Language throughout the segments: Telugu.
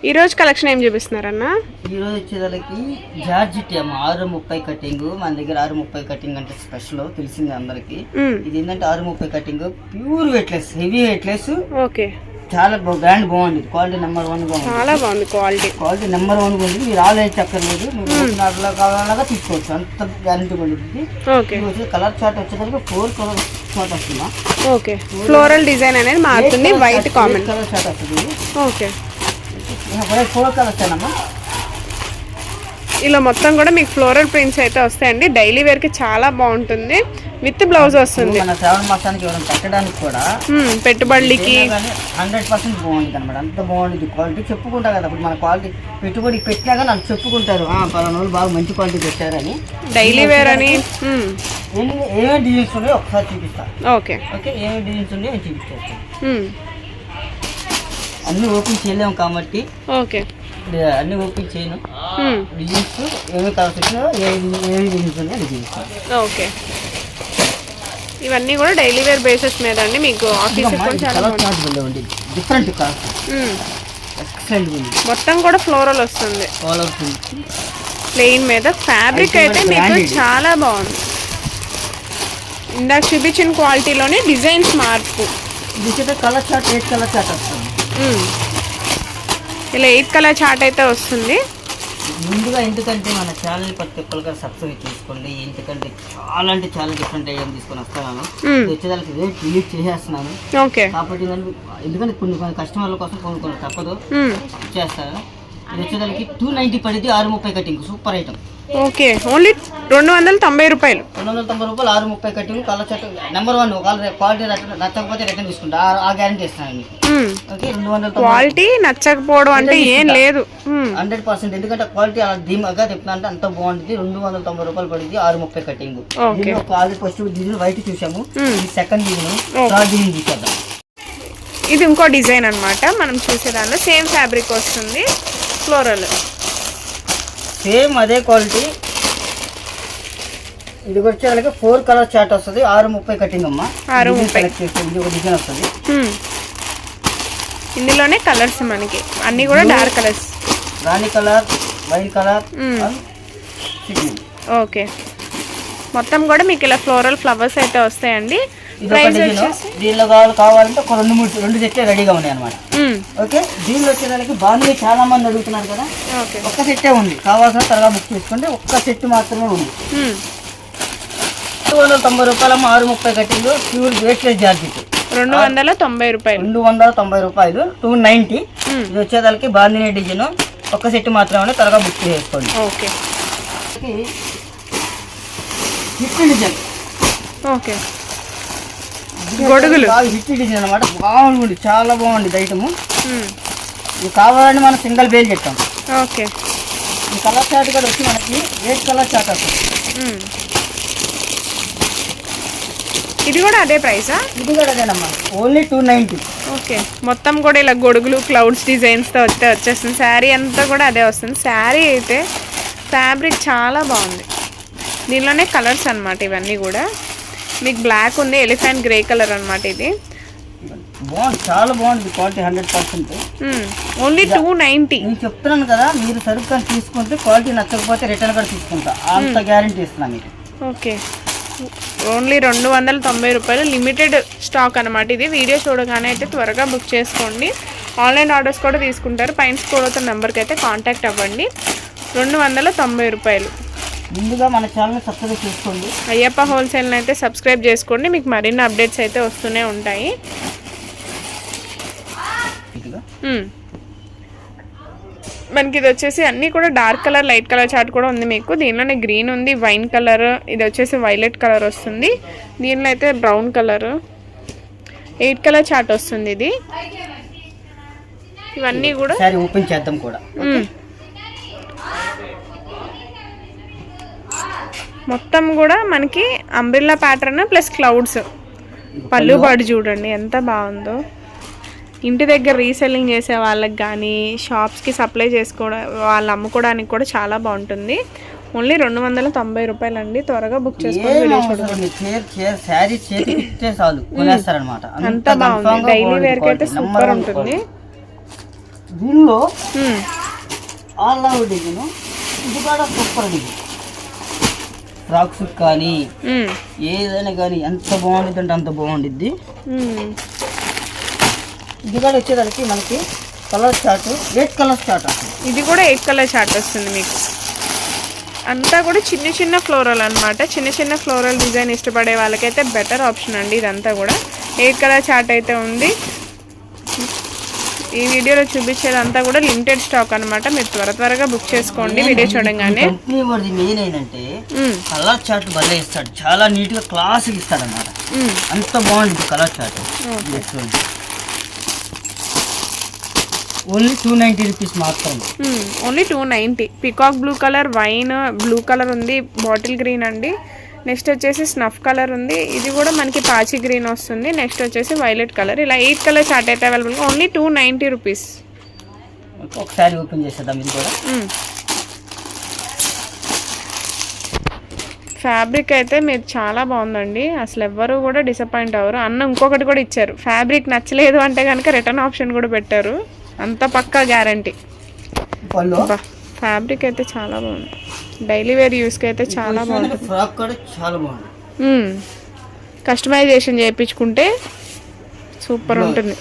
ఈ రోజు కలెక్షన్ ఏం చూపిస్తున్నారన్న? ఈ రోజు వచ్చేదానికి జార్జిట్ అమ్మ 630 కటింగ్. మన దగ్గర 630 కటింగ్ అంటే స్పెషల్ తెలిసింది అందరికి. ఇది ఏంటంటే 630 cutting pure weightless, heavy weightless. Okay, చాలా బ్రాండ్ బాగుంది, క్వాలిటీ నెంబర్ 1 గా ఉంది. చాలా బాగుంది క్వాలిటీ నెంబర్ 1 గా ఉంది. మీరు ఆలోచించి చక్కర్లేదు, మీరు నాట్లో కావాలన్నా తీసుకోవచ్చు, అంత గ్యారంటీ ఉంది. ఓకే, కలర్ చార్ట్ వచ్చేసరికి 4 కలర్ చార్ట్ వస్తుందా. ఓకే, ఫ్లోరల్ డిజైన్ అనేది మారుతుంది, వైట్ కామన్ కలర్ చార్ట్ వస్తుంది. ఓకే, 4 కలర్స్ అమ్మా. ఇలా మొత్తం కూడా మీకు ఫ్లోరల్ ప్రింట్స్ అయితే వస్తాయండి. డైలీ వేర్ కి చాలా బాగుంటుంది. విత్ బ్లౌజ్ వస్తుంది. మన శ్రావణ మాసానికి ఎవరైనా పెట్టడానికి కూడా పెట్టుబడికి 100% బాగుంటుంది అనమాట. అంత బాగుంటుంది క్వాలిటీ. చెప్పుకుంటా కదా ఇప్పుడు మన క్వాలిటీ పెట్టుబడికి పెట్టినా కానీ నాకు చెప్పుకుంటారు పలానా వాళ్ళు బాగా మంచి క్వాలిటీ పెట్టారని. డైలీ వేర్ అని ఏమేమి డిజైన్స్ ఉన్నాయో ఒకసారి చూపిస్తాను. ఓకే ఓకే, ఏమేమి డిజైన్స్ ఉన్నాయో నేను చూపిస్తాను. అన్ని ఓపెన్ చేయలేము కాబట్టి ఓకే, అన్ని ఓపెన్ చేయను. డిజైన్స్ ఏమేమి కలర్స్ వచ్చినా ఏమేమి డిజైన్స్ ఉన్నాయో అది చూపిస్తాను. ఓకే, ఇవన్నీ కూడా డైలీ వేర్ బేసిస్ మీద అండి. మీకు ఆఫీస్ డిఫరెంట్ కలర్స్, మొత్తం కూడా ఫ్లోరల్ వస్తుంది. ప్లెయిన్ మీద ఫ్యాబ్రిక్ అయితే మీకు చాలా బాగుంది. ఇందాక చూపించిన క్వాలిటీలోనే డిజైన్స్ మార్పు. కలర్ చార్ట్ 8 కలర్ చార్ట్ వస్తుంది. ఇలా 8 కలర్ చార్ట్ అయితే వస్తుంది. ముందుగా ఎందుకంటే మన ఛానల్ ప్రతి ఒక్కరిగా సబ్స్క్రైబ్ చేసుకోండి. ఎందుకంటే చాలా అంటే చాలా డిఫరెంట్ ఐడియా తీసుకొని వస్తున్నాను. వచ్చేదానికి రేట్ రిలీజ్ చేసేస్తున్నాను. ఓకే, కాబట్టి ఎందుకంటే కొన్ని కస్టమర్ల కోసం కొన్ని తప్పదు చేస్తాను. ఇది వచ్చేదానికి 290 పడింది. 630 cutting super item. Okay, only 290 రూపాయలు. 290 రూపాయలు 630 కటింగ్. Colour chart number 1. ఒకవేళ క్వాలిటీ నచ్చకపోతే రిటర్న్ తీసుకుంటా, ఆ గ్యారంటీ ఇస్తాను మీకు. ఓకే, 290 క్వాలిటీ నచ్చకపోవడం అంటే ఏం లేదు, 100%. ఎందుకంటే క్వాలిటీ అలా ధీమాగా చెప్తున్నా అంటే అంత బాగుంటుంది. 290 రూపాయలు పడింది 630 కటింగ్. ఫస్ట్ డిజైన్ వైట్ చూసాము, సెకండ్ డిజైన్, థర్డ్ డిజైన్ చూసేద్దాం. ఇది ఇంకో డిజైన్ అన్నమాట. మనం చూసేదానిలో సేమ్ ఫ్యాబ్రిక్ వస్తుంది, ఫ్లోరల్ సేమ్ అదే క్వాలిటీ. ఇది వచ్చేసరికి 4 కలర్ చార్ట్ వస్తుంది. 630 కటింగ్ అమ్మా. 630 ఇది ఒక డిజైన్ వస్తుంది. ఇందులోనే కలర్స్ మనకి అన్ని కూడా డార్క్ కలర్స్, రాణి కలర్, వైట్ కలర్. ఓకే, మొత్తం కూడా మీకు ఇలా ఫ్లోరల్ ఫ్లవర్స్ అయితే వస్తాయండి. దీనిలో కావాలంటే ఒక 2 సెట్లే రెడీగా ఉన్నాయి అనమాట. ఓకే, దీనిలో వచ్చేదానికి బాగా చాలా మంది అడుగుతున్నారు కదా, ఒక్క సెట్టే ఉంది. కావాల్సిన త్వరగా బుక్ చేసుకోండి. ఒక్క సెట్ మాత్రమే ఉంది. 290 రూపాయలు 630 కటింగ్. ప్యూర్ వెయిట్లెస్ జార్జెట్ 290 రూపాయలు. 290 రూపాయలు 290. ఇది వచ్చేదానికి బాందిని డిజైన్. ఒక్క సెట్ మాత్రమే, త్వరగా బుక్ చేసుకోండి. Okay, design. ఓకే, గొడుగులు హిట్ డిజైన్ అనమాట. బాగుంది, చాలా బాగుంది ఐటమ్. ఇది కావాలని మనం సింగిల్ బేల్ చెప్తాం. ఓకే, ఈ కలర్ చార్ట్ కూడా వచ్చి మనకి 8 కలర్ చార్ట్ వస్తుంది. ఇది కూడా అదే ప్రైసా? ఇది కూడా అదేనమ్మా, ఓన్లీ 290. ఓకే, మొత్తం కూడా ఇలా గొడుగులు క్లౌడ్స్ డిజైన్స్తో వచ్చేస్తుంది. శారీ అంతా కూడా అదే వస్తుంది. శారీ అయితే ఫ్యాబ్రిక్ చాలా బాగుంది. దీనిలోనే కలర్స్ అన్నమాట ఇవన్నీ కూడా. మీకు బ్లాక్ ఉంది, ఎలిఫెంట్ గ్రే కలర్ అన్నమాట. ఇది బాగుంది, చాలా బాగుంది క్వాలిటీ 100%. ఓన్లీ 290. నేను చెప్తున్నాను కదా, మీరు సరుకు తీసుకుంటే క్వాలిటీ నచ్చకపోతే రిటర్న్ కూడా తీసుకుంటా, అంత గ్యారంటీ ఇస్తున్నాను మీకు. ఓకే, ఓన్లీ 290 రూపాయలు. లిమిటెడ్ స్టాక్ అనమాట ఇది. వీడియో చూడగానే అయితే త్వరగా బుక్ చేసుకోండి. ఆన్లైన్ ఆర్డర్స్ కూడా తీసుకుంటారు. పైన స్క్రోల్ అవుతున్న నెంబర్కి అయితే కాంటాక్ట్ అవ్వండి. 290 రూపాయలు. ముందుగా మన ఛానల్ సబ్స్క్రైబ్ చేసుకోండి. అయ్యప్ప హోల్సేల్ని అయితే సబ్స్క్రైబ్ చేసుకోండి. మీకు మరిన్ని అప్డేట్స్ అయితే వస్తూనే ఉంటాయి. మనకి ఇది వచ్చేసి అన్నీ కూడా dark colour, light colour chart కూడా ఉంది మీకు. దీనిలోనే గ్రీన్ ఉంది, వైన్ కలర్, ఇది వచ్చేసి వైలెట్ కలర్ వస్తుంది. దీనిలో అయితే బ్రౌన్ కలర్, 8 కలర్ చార్ట్ వస్తుంది. ఇది ఇవన్నీ కూడా ఓపెన్ చేద్దాం కూడా. మొత్తం కూడా మనకి అంబ్రిల్లా ప్యాటర్న్ ప్లస్ క్లౌడ్స్. పళ్ళు బాడు చూడండి ఎంత బాగుందో. ఇంటి దగ్గర రీసెల్లింగ్ చేసే వాళ్ళకి కానీ షాప్స్కి సప్లై చేసుకోవడం, వాళ్ళు అమ్ముకోవడానికి కూడా చాలా బాగుంటుంది. ఓన్లీ 290 రూపాయలు అండి. త్వరగా బుక్ చేసుకోండి. అంత బాగుంది. డైలీ వేర్కి అయితే సూపర్ ఉంటుంది. దీనిలో ఆల్ అవుట్ డిజైన్, ఇది కూడా సూపర్ డిజైన్. ఫ్రాక్స్ కానీ ఏదైనా కానీ ఎంత బాగుంటుంది అంటే అంత బాగుండిద్ది. ఇది కూడా వచ్చేదానికి మనకి కలర్ చార్ట్ 8 కలర్ చార్ట్ వస్తుంది. ఇది కూడా 8 కలర్ చార్ట్ వస్తుంది మీకు. అంతా కూడా చిన్న చిన్న ఫ్లోరల్ అనమాట. చిన్న చిన్న ఫ్లోరల్ డిజైన్ ఇష్టపడే వాళ్ళకైతే బెటర్ ఆప్షన్ అండి. ఇదంతా కూడా 8 కలర్ చార్ట్ అయితే ఉంది. ఈ వీడియోలో చూపించేదంతా కూడా లిమిటెడ్ స్టాక్ అనమాట. మీరు త్వరగా బుక్ చేసుకోండి వీడియో చూడగానే. కంపెనీ వాడిది మెయిన్ ఏంటంటే కలర్ చార్ట్ భలే ఇస్తాడు, చాలా నీట్ గా క్లాస్ ఇస్తాడు అన్నమాట. అంత బాగుంది కలర్ చార్ట్. ఓన్లీ 290 రూపీస్ మాత్రమే. Only 290. Peacock blue colour, wine blue colour ఉంది, బాటిల్ గ్రీన్ అండి. నెక్స్ట్ వచ్చేసి స్నఫ్ కలర్ ఉంది. ఇది కూడా మనకి పాచి గ్రీన్ వస్తుంది. నెక్స్ట్ వచ్చేసి వైలెట్ కలర్. ఇలా 8 కలర్ చార్ట్ అయితే అవైలబుల్. Only 290 rupees. ఒకసారి ఓపెన్ చేసేద్దాం. ఇది కూడా ఫ్యాబ్రిక్ అయితే మీరు చాలా బాగుందండి. అసలు ఎవ్వరు కూడా డిసప్పాయింట్ అవ్వరు. అన్న ఇంకొకటి కూడా ఇచ్చారు, ఫ్యాబ్రిక్ నచ్చలేదు అంటే కనుక రిటర్న్ ఆప్షన్ కూడా పెట్టారు. అంత పక్కా గ్యారంటీ. ఫ్యాబ్రిక్ అయితే చాలా బాగుంది. డైలీ వేర్ యూస్కి అయితే చాలా బాగుంది. ఫ్రాక్ కూడా చాలా బాగుంది. కస్టమైజేషన్ చేయించుకుంటే సూపర్ ఉంటుంది.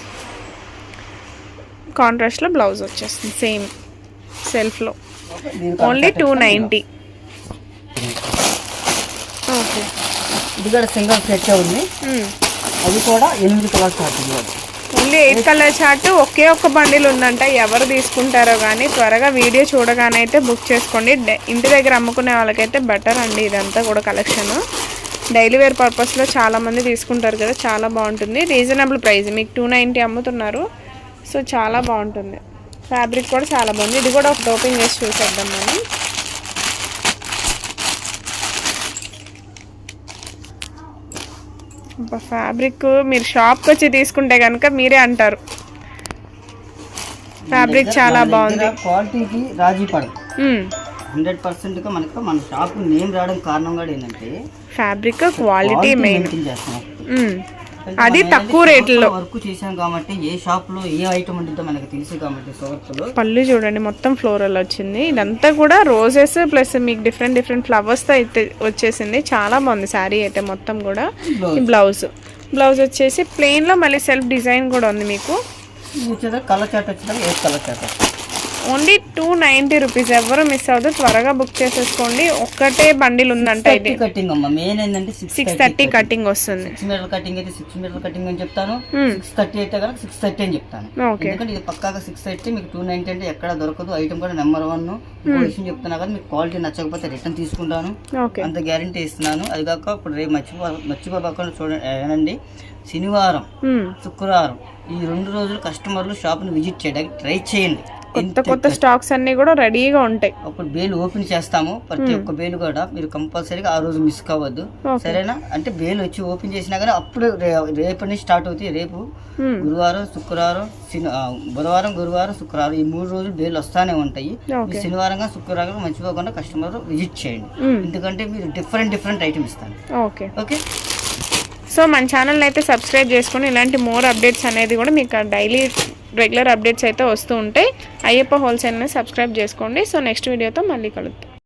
కాంట్రాస్ట్లో బ్లౌజ్ వచ్చేస్తుంది సేమ్ సెల్ఫ్లో. ఓన్లీ 290. ఓకే. ఇది కూడా సింగిల్ సెట్ ఉంది. అది కూడా 8 colour chart. Only 8 colour chart. ఒకే ఒక్క బండిల్ ఉందంట. ఎవరు తీసుకుంటారో కానీ త్వరగా వీడియో చూడగానే అయితే బుక్ చేసుకోండి. ఇంటి దగ్గర అమ్ముకునే వాళ్ళకైతే బెటర్ అండి. ఇదంతా కూడా కలెక్షన్ డైలీ వేర్ పర్పస్లో చాలామంది తీసుకుంటారు కదా, చాలా బాగుంటుంది. Reasonable price. మీకు 290 అమ్ముతున్నారు. సో చాలా బాగుంటుంది. ఫ్యాబ్రిక్ కూడా చాలా బాగుంది. ఇది కూడా ఒకటి ఓపెన్ చేసి చూసేద్దాం మనం. ఫ్యాబ్రిక్ మీరు షాప్కి వచ్చి తీసుకుంటే కనుక మీరే అంటారు ఫ్యాబ్రిక్ చాలా బాగుంది. క్వాలిటీకి రాజీ పడదు. 100% మనకు మన షాప్ నేమ్ రావడం కారణం కూడా ఏంటంటే ఫ్యాబ్రిక్ క్వాలిటీ మెయిన్. అది తక్కువ రేట్లో వర్క్ చేసాం కాబట్టి ఏ షాప్ లో ఏ ఐటమ్ ఉంటుందో మనకు తెలుసు కాబట్టి. పళ్ళు చూడండి మొత్తం ఫ్లోరల్ వచ్చింది. ఇదంతా కూడా రోజెస్ ప్లస్ మీకు డిఫరెంట్ ఫ్లవర్స్ తో అయితే వచ్చేసింది. చాలా బాగుంది శారీ అయితే మొత్తం కూడా. బ్లౌజ్ వచ్చేసి ప్లెయిన్ లో మళ్ళీ సెల్ఫ్ డిజైన్ కూడా ఉంది మీకు. కలర్ చార్ట్ వచ్చేది 8 కలర్ చార్ట్. Only 290 rupees. ఎవరు మిస్ అవుతుంది, త్వరగా బుక్ చేసేసుకోండి. ఒక్కటే బండిల్ ఉందంట. ఇది కటింగ్ అమ్మ మెయిన్ ఏంటంటే 630 కటింగ్ వస్తుంది. 6 మీటర్ కటింగ్ అయితే 6 మీటర్ కటింగ్ అని చెప్తాను. 630 అయితే కనుక 630 అని చెప్తాను. ఎందుకంటే ఇది పక్కాగా 630. మీకు 290 అంటే ఎక్కడ దొరకదు. ఐటమ్ కూడా నెంబర్ 1. విషయం చెప్తున్నా కదా, మీకు క్వాలిటీ నచ్చకపోతే రిటర్న్ తీసుకుంటాను, అంత గ్యారంటీ ఇస్తున్నాను. అది కాక ఇప్పుడు రేపు మర్చిపోకుండా చూడండి. శనివారం శుక్రవారం ఈ 2 రోజులు కస్టమర్లు షాప్ని విజిట్ చేయడానికి ట్రై చేయండి. కొత్త స్టాక్స్ అన్ని కూడా రెడీగా ఉంటాయి. అప్పుడు బేలు ఓపెన్ చేస్తాము. ప్రతి ఒక్క బేలు కూడా మీరు కంపల్సరీగా ఆ రోజు మిస్ కావద్దు, సరేనా? అంటే బేలు వచ్చి ఓపెన్ చేసినా కానీ అప్పుడు రేపటి నుంచి స్టార్ట్ అవుతాయి. రేపు గురువారం, శుక్రవారం, బుధవారం, గురువారం, శుక్రవారం ఈ 3 రోజులు బేలు వస్తానే ఉంటాయి. శనివారంగా శుక్రవారం మర్చిపోకుండా కస్టమర్ విజిట్ చేయండి. ఎందుకంటే మీరు డిఫరెంట్ ఐటమ్ ఇస్తాను. ఓకే. సో మన ఛానల్ని అయితే సబ్స్క్రైబ్ చేసుకొని ఇలాంటి మోర్ అప్డేట్స్ అనేది కూడా మీకు డైలీ రెగ్యులర్ అప్డేట్స్ అయితే వస్తూ ఉంటాయి. అయ్యప్ప హోల్సేల్ని సబ్స్క్రైబ్ చేసుకోండి. సో నెక్స్ట్ వీడియోతో మళ్ళీ కలుద్దాం.